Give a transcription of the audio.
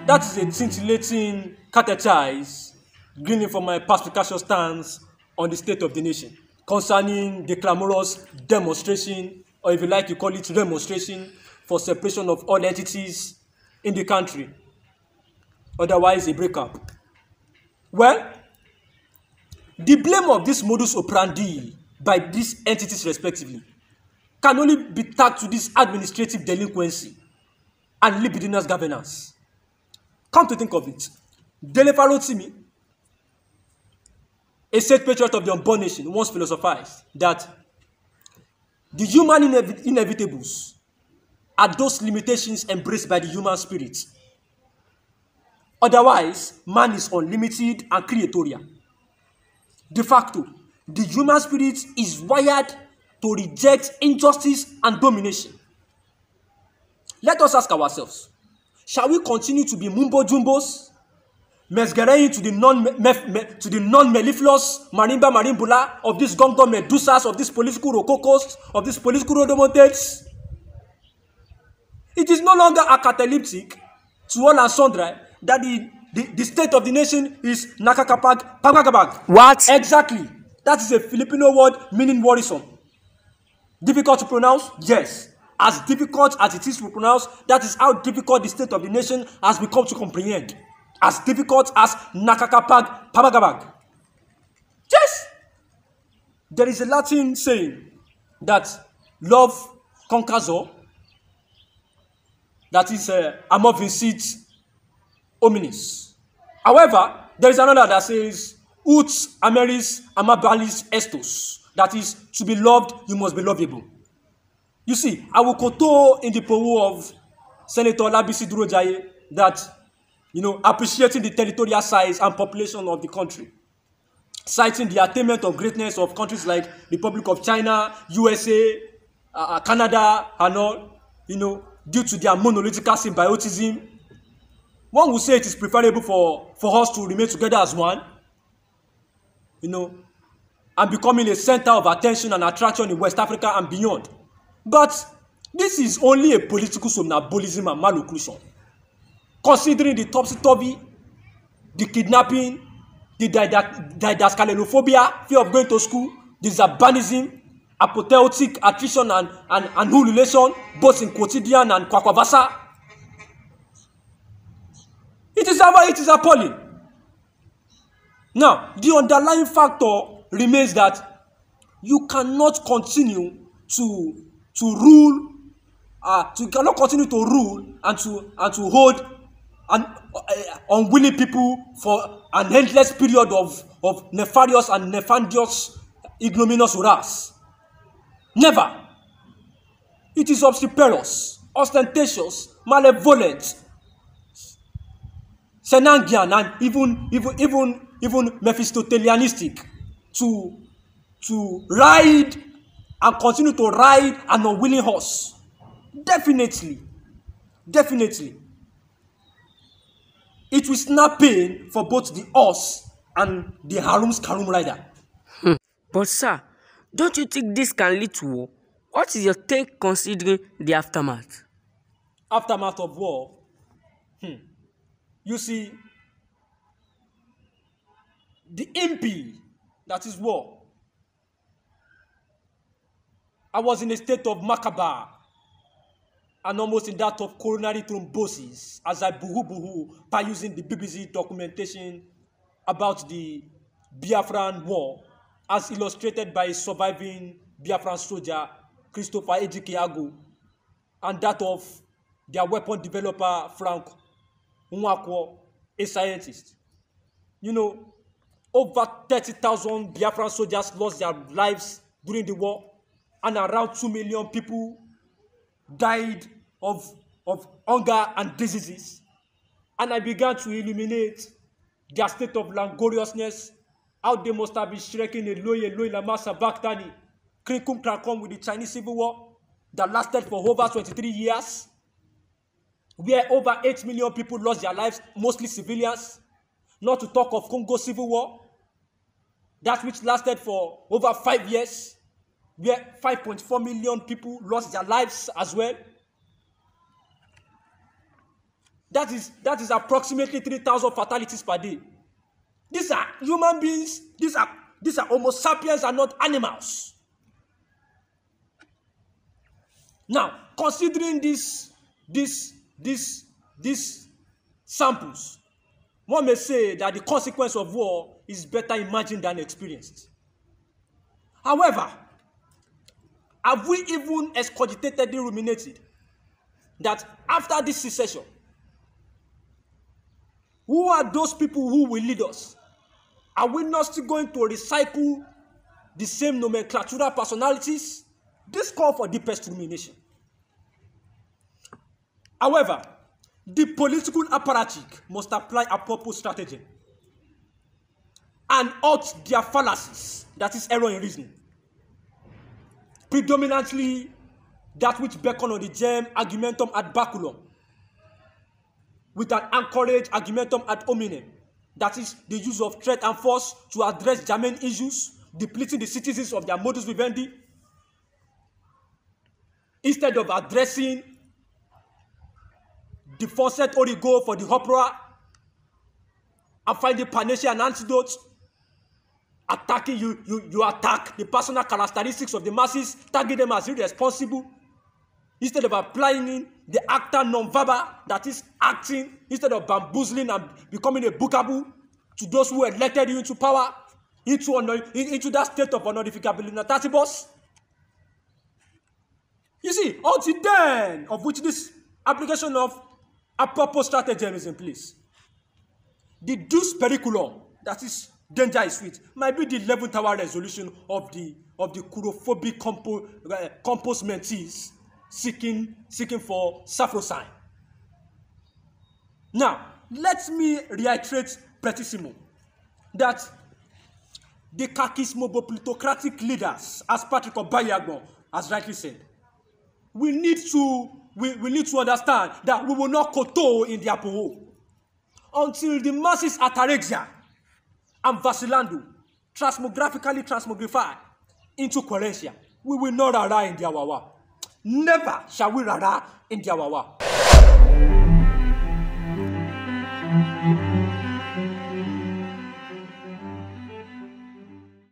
That is a scintillating catechise gleaning from my perspicacious stance on the state of the nation concerning the clamorous demonstration, or if you like, you call it demonstration, for separation of all entities in the country, otherwise a breakup. Well, the blame of this modus operandi by these entities respectively can only be tagged to this administrative delinquency and libidinous governance. Come to think of it, Dele Farotimi, a state patriot of the unborn nation, once philosophized that the human inevitables are those limitations embraced by the human spirit. Otherwise, man is unlimited and creatorial. De facto, the human spirit is wired to reject injustice and domination. Let us ask ourselves, shall we continue to be mumbo-jumbos, mesgeraying to the non-mellifluous marimba marimbula of these gongdom medusas, of these political rococos, of these political rodomontates? It is no longer apocalyptic to all and sundry that the state of the nation is nakakapag pagagabag. What? Exactly. That is a Filipino word meaning worrisome. Difficult to pronounce? Yes. As difficult as it is to pronounce, that is how difficult the state of the nation has become to comprehend. As difficult as nakakapag pagagabag. Yes. There is a Latin saying that love conquers all. That is amor vincit hominis. However, there is another that says ut ameris amabalis estos. That is, to be loved, you must be lovable. You see, I will koto in the poem of Senator Labisi Durojaye that, appreciating the territorial size and population of the country, citing the attainment of greatness of countries like Republic of China, USA, Canada, and all, due to their monolithical symbiotism. One would say it is preferable for us to remain together as one, and becoming a center of attention and attraction in West Africa and beyond. But this is only a political somnambulism and malocclusion, considering the topsy-turvy, the kidnapping, the didascalerophobia, fear of going to school, the urbanism, apotheotic attrition and ululation, both in quotidian and kwakwabasa. It is appalling. Now, the underlying factor remains that you cannot continue to rule, you cannot continue to rule and to hold unwilling people for an endless period of nefarious and nefandous ignominious wrath. Never. It is obstreperous, ostentatious, malevolent, Senangian, and even Mephistophelistic to ride and continue to ride an unwilling horse. Definitely. It will snap pain for both the horse and the Harum's Karum rider. But sir, don't you think this can lead to war? What is your take considering the aftermath? Aftermath of war? You see, the impy, that is war. I was in a state of macabre and almost in that of coronary thrombosis as I boohoo by using the BBC documentation about the Biafran war as illustrated by a surviving Biafran soldier, Christopher Ejikeago, and that of their weapon developer, Frank Nwakwo, a scientist. Over 30,000 Biafran soldiers lost their lives during the war, and around 2 million people died of hunger and diseases. And I began to illuminate their state of langoriousness, how they must have been shrieking Eloi lama sabachthani, krinkum krakom with the Chinese Civil War that lasted for over 23 years, where over 8 million people lost their lives, mostly civilians, not to talk of Congo Civil War, that which lasted for over 5 years, where 5.4 million people lost their lives as well. That is approximately 3,000 fatalities per day. These are human beings. These are Homo sapiens, are not animals. Now, considering these samples, one may say that the consequence of war is better imagined than experienced. However, have we even excogitated, ruminated that after this secession, who are those people who will lead us? Are we not still going to recycle the same nomenclatural personalities? This calls for deepest rumination. However, the political apparatchik must apply a purpose strategy and halt their fallacies, that is error in reasoning. Predominantly that which beckon on the germ argumentum ad baculum, with an anchorage argumentum ad hominem, that is the use of threat and force to address germane issues, depleting the citizens of their modus vivendi, instead of addressing the forced origo for the opera and finding panacea and antidotes. Attacking you attack the personal characteristics of the masses, tagging them as irresponsible, instead of applying the actor non-verbal, that is acting, instead of bamboozling and becoming a bookable to those who elected you into power, into that state of honorificabilitatibus. You see, until then, of which this application of a purpose stratagem is in place, the Deus periculum, that is danger is sweet, might be the 11th hour resolution of the curophobic compos mentees seeking for sacrosanct. Now, let me reiterate pretissimo that the kakismobo-plutocratic leaders, as Patrick Obayagbon has rightly said, we need to understand that we will not kowtow in their poho until the masses ataraxia and vacillando transmographically transmogrify into querencia. We will not rara in their wawa. Never shall we rara in their wawa.